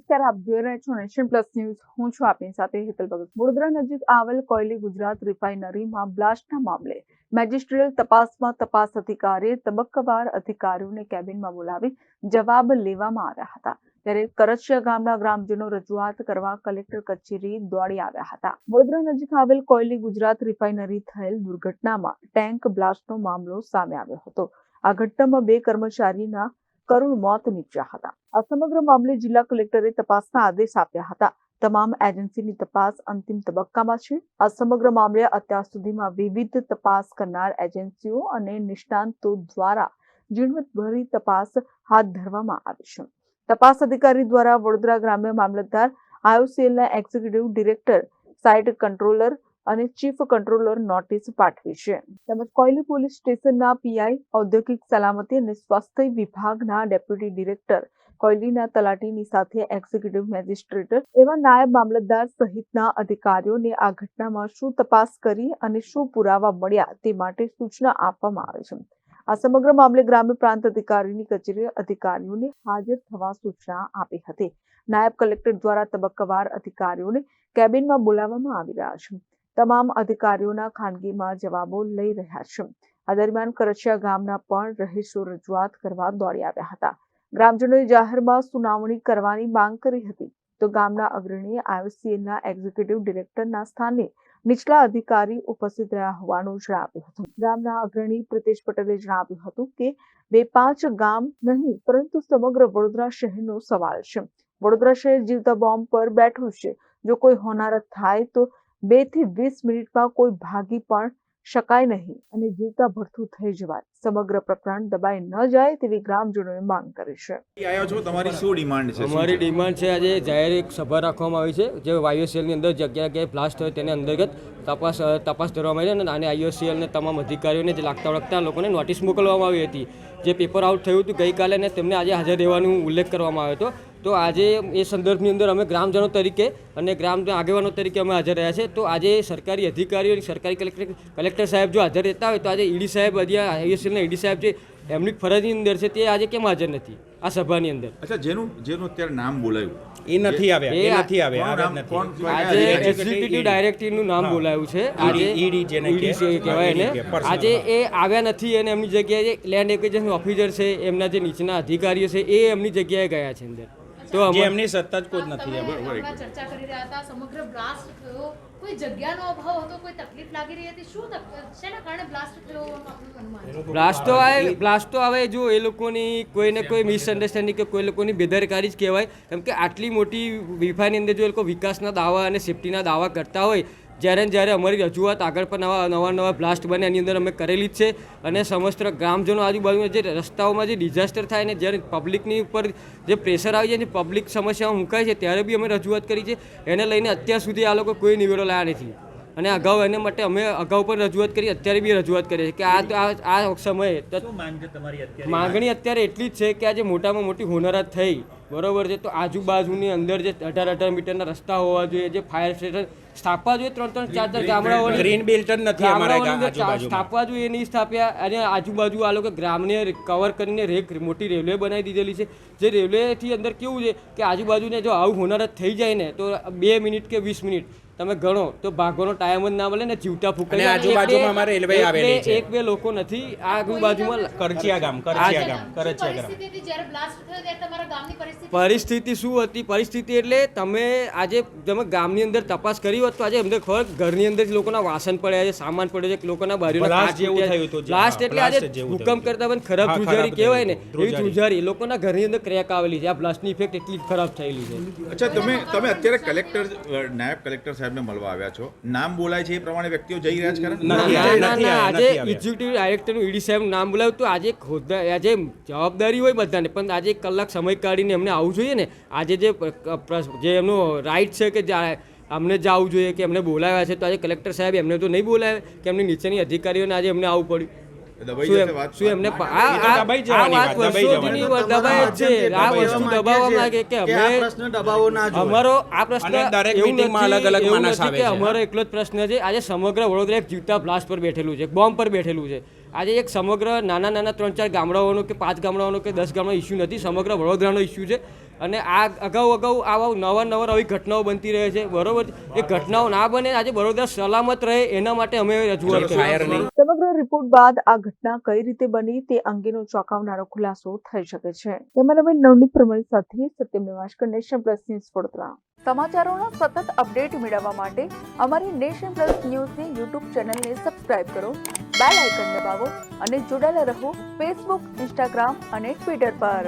નમસ્કાર, આપ જોઈ રહ્યા છો નેશન પ્લસ ન્યૂઝ. હું છું આપની સાથે હેતલ ભગત. વડોદરા નજીક આવેલ કોયલી ગુજરાત રિફાઇનરીમાં બ્લાસ્ટના મામલે મેજિસ્ટ્રીયલ તપાસમાં તપાસ અધિકારીએ તબક્કાવાર અધિકારીઓને કેબિનમાં બોલાવી જવાબ લેવામાં આવ્યા હતા. ત્યારે કરચિયા ગામના ગ્રામજનો રજૂઆત કરવા કલેક્ટર કચેરી દોડી આવ્યા હતા. વડોદરા નજીક આવેલ કોયલી ગુજરાત રિફાઇનરી થયેલ દુર્ઘટનામાં ટેન્ક બ્લાસ્ટનો મામલો સામે આવ્યો હતો. આ ઘટનામાં 2 કર્મચારીના કરુણ મોત નીપજ્યા હતા. આ સમગ્ર મામલે જિલ્લા કલેક્ટરે તપાસના આદેશ આપ્યા હતા. તમામ એજન્સીની તપાસ અંતિમ તબક્કામાં છે. આ સમગ્ર મામલે અત્યાર સુધીમાં વિવિધ તપાસ કરનાર એજન્સીઓ અને નિષ્ણાંતો દ્વારા ઝીણવટભરી તપાસ હાથ ધરવામાં આવી છે. તપાસ અધિકારી દ્વારા વડોદરા ગ્રામ્ય મામલતદાર, IOCLના એક્ઝિક્યુટિવ ડિરેક્ટર, સાઇટ કંટ્રોલર અને ચીફ કંટ્રોલર નોટિસ પાઠવી છે. તેમજ કોયલી પોલીસ સ્ટેશનના PI, ઔદ્યોગિક સલામતી અને સ્વાસ્થ્ય વિભાગના ડેપ્યુટી ડિરેક્ટર, કોયલીના તલાટીની સાથે એક્ઝિક્યુટિવ મેજિસ્ટ્રેટ એવા નાયબ મામલતદાર સહિતના અધિકારીઓને આ ઘટનામાં શું તપાસ કરી અને શું પુરાવા મળ્યા તે માટે સૂચના આપવામાં આવી છે. આ સમગ્ર મામલે ગ્રામ્ય પ્રાંત અધિકારીની કચેરીએ અધિકારીઓને હાજર થવા સૂચના આપી હતી. નાયબ કલેક્ટર દ્વારા તબક્કાવાર અધિકારીઓને કેબિનમાં બોલાવવામાં આવી રહ્યા છે. તમામ અધિકારીઓના ખાનગીમાં જવાબો લઈ રહ્યા છે. આ દરમિયાન કરચિયા ગામના પણ રહીશો રજૂઆત કરવા દોડી આવ્યા હતા. ગ્રામજનોએ જાહેરમાં સુનાવણી કરવાની માંગ કરી હતી, તો ગામના અગ્રણી IOCLના એક્ઝિક્યુટિવ ડિરેક્ટરના સ્થાને નીચલા અધિકારી ઉપસ્થિત રહ્યા હોવાનું જણાવ્યું હતું. ગામના અગ્રણી પ્રિતેશ પટેલે જણાવ્યું હતું કે 2-5 ગામ નહીં પરંતુ સમગ્ર વડોદરા શહેરનો સવાલ છે. વડોદરા શહેર જીવતા બોમ્બ પર બેઠું છે. જો કોઈ હોનારત થાય તો 2 થી 20 મિનિટમાં કોઈ ભાગી પણ શકાય નહીં અને જીવતા ભડથું થઈ જવાય. સમગ્ર પ્રકરણ દબાઈ ન જાય તેવી ગ્રામજનોએ માંગ કરી છે. તમારી શું ડિમાન્ડ છે? અમારી ડિમાન્ડ છે, આજે જાહેર એક સભા રાખવામાં આવી છે. જે IOCLની અંદર જગ્યાએ બ્લાસ્ટ હોય તેને અંતર્ગત તપાસ કરવામાં આવી છે અને IOCLને તમામ અધિકારીઓને જે લાગતા વળગતા લોકોને નોટિસ મોકલવામાં આવી હતી. જે પેપર આઉટ થયું હતું ગઈકાલે ને તેમને આજે હાજર રહેવાનું ઉલ્લેખ કરવામાં આવ્યો હતો. તો આજે એ સંદર્ભની અંદર અમે ગ્રામજનો તરીકે અને ગ્રામ આગેવાનો તરીકે અમે હાજર રહ્યા છે. તો આજે સરકારી અધિકારીઓ અને સરકારી કલેક્ટર સાહેબ જો હાજર રહેતા હોય તો આજે ED સાહેબ, IOCLના ED સાહેબ જે એમની ફરજની અંદર છે તે આજે કેમ હાજર નથી આ સભાની અંદર? અચ્છા, જેનું અત્યારે નામ બોલાયું એ નથી આવ્યા. આજે એક્ઝિક્યુટિવ ડાયરેક્ટરનું નામ બોલાયું છે. આજે ED કહેવાય ને, આજે એ આવ્યા નથી અને એમની જગ્યાએ લેન્ડ એક્વિઝિશન ઓફિસર છે, એમના જે નીચેના અધિકારીઓ છે એ એમની જગ્યાએ ગયા છે અંદર. તો એમની સત્તા જ કોઈ નથી. ચર્ચા કરી રહ્યા હતા. સમગ્ર બ્લાસ્ટ થયો, કોઈ જગ્યાનો અભાવ હતો, કોઈ તકલીફ લાગી રહી હતી, શું શેના કારણે બ્લાસ્ટ થયો આપનું અનુમાન? બ્લાસ્ટ તો આવે જો એ લોકોની કોઈને કોઈ મિસઅન્ડરસ્ટેન્ડિંગ કે કોઈ લોકોની બેદરકારી જ કહેવાય. કેમ કે આટલી મોટી વિફાની અંદર જો એ લોકો વિકાસના દાવા અને સેફટીના દાવા કરતા હોય, જ્યારે અમારી રજૂઆત આગળ પણ નવા બ્લાસ્ટ બને એની અંદર અમે કરેલી જ છે. અને સમસ્ત ગ્રામજનો આજુબાજુના જે રસ્તાઓમાં જે ડિઝાસ્ટર થાય ને જ્યારે પબ્લિકની ઉપર જે પ્રેશર આવી જાય ને, પબ્લિક સમસ્યાઓ મુકાય છે, ત્યારે બી અમે રજૂઆત કરી છે. એને લઈને અત્યાર સુધી આ લોકો કોઈ નિવેડો લાવ્યા નથી. અને અગાઉ એને માટે અમે અગાઉ પણ રજૂઆત કરી, અત્યારે બી રજૂઆત કરીએ છીએ કે આ સમયે માંગણી અત્યારે એટલી જ છે કે આજે મોટામાં મોટી હોનારત થઈ, બરોબર છે, તો આજુબાજુની અંદર જે 18 મીટરના રસ્તા હોવા જોઈએ, જે ફાયર સ્ટેશન સ્થાપવા જોઈએ, 3-4 ગામડાઓ ગ્રીન બેલ્ટ જ નથી અમારા સ્થાપવા જોઈએ, એ નહીં સ્થાપ્યા. અને આજુબાજુ આ લોકો ગ્રામને કવર કરીને મોટી રેલવે બનાવી દીધેલી છે. જે રેલવેથી અંદર કેવું છે કે આજુબાજુને જો આવું હોનારત થઈ જાય ને તો 2 મિનિટ કે 20 મિનિટ તમે ગણો તો ભાગવાનો ટાઈમ જ ના મળે ને, જીવતા ફૂંકાઈ. આજુબાજુમાં અમારે રેલવે આવેલી છે. 1-2 લોકો નથી આજુબાજુમાં. કરચિયા ગામ. પરિસ્થિતિ શું હતી? પરિસ્થિતિ એટલે તમે ગામની અંદર તપાસ કરી હોત તો આજે અમને ખબર ઘરની અંદર લોકોના વાસણ પડ્યા છે, સામાન પડ્યો છે, લોકોના બારીઓના બ્લાસ્ટ એટલે આજે ભૂકંપ કરતા પણ ખરાબ ધ્રુજારી કહેવાય ને, એવી ધ્રુજારી લોકોના ઘરની અંદર ક્રેક આવેલી છે. આ બ્લાસ્ટની ઇફેક્ટ એટલી ખરાબ થયેલી છે. અચ્છા, તમે અત્યારે નાયબ કલેક્ટર સાહેબને મળવા આવ્યા છો, નામ બોલાય છે એ પ્રમાણે વ્યક્તિઓ જઈ રહ્યા છે ખરા? આજે એક્ઝિક્યુટિવ ડાયરેક્ટરનું ED સાહેબનું નામ બોલાવ્યું તો આજે જવાબદારી હોય બધાને, પણ આજે 1 કલાક સમય કાઢીને એમને આવવું જોઈએ ને. આજે જે એમનો રાઇટ છે કે અમને જ આવવું જોઈએ કે એમને બોલાવ્યા છે, તો આજે કલેક્ટર સાહેબ એમને તો નહીં બોલાવે કે એમની નીચેની અધિકારીઓને આજે એમને આવવું પડ્યું. અમારો એકલો જ પ્રશ્ન છે. આજે સમગ્ર વડોદરા એક જીવતા બ્લાસ્ટ પર બેઠેલું છે, બોમ્બ પર બેઠેલું છે. આજે એક સમગ્ર નાના 3-4 ગામડાઓનો કે 5 ગામડાઓનો કે 10 ગામડાનો ઇસ્યુ નથી, સમગ્ર વડોદરાનો ઇસ્યુ છે. અને આ અગાઉ આવા નવા આવી ઘટનાઓ બનતી રહે છે, બરોબર છે. એ ઘટનાઓ ના બને, આજે વડોદરા સલામત રહે એના માટે અમે રજૂઆત કરી. ફાયર નહીં. સમગ્ર રિપોર્ટ બાદ આ ઘટના કઈ રીતે બની તે અંગેનો ચોંકાવનારો ખુલાસો થઈ શકે છે. કેમેરામેન નવનીત પ્રમણ સાથે Satyam Nivaskar, Nation Plus News Vadodara. સમાચારોના સતત અપડેટ મેળવવા માટે અમારી નેશન પ્લસ ન્યૂઝની યુટ્યુબ ચેનલને સબસ્ક્રાઇબ કરો, બેલ આઇકન દબાવો અને જોડાયેલા રહો ફેસબુક, ઇન્સ્ટાગ્રામ અને ટ્વિટર પર.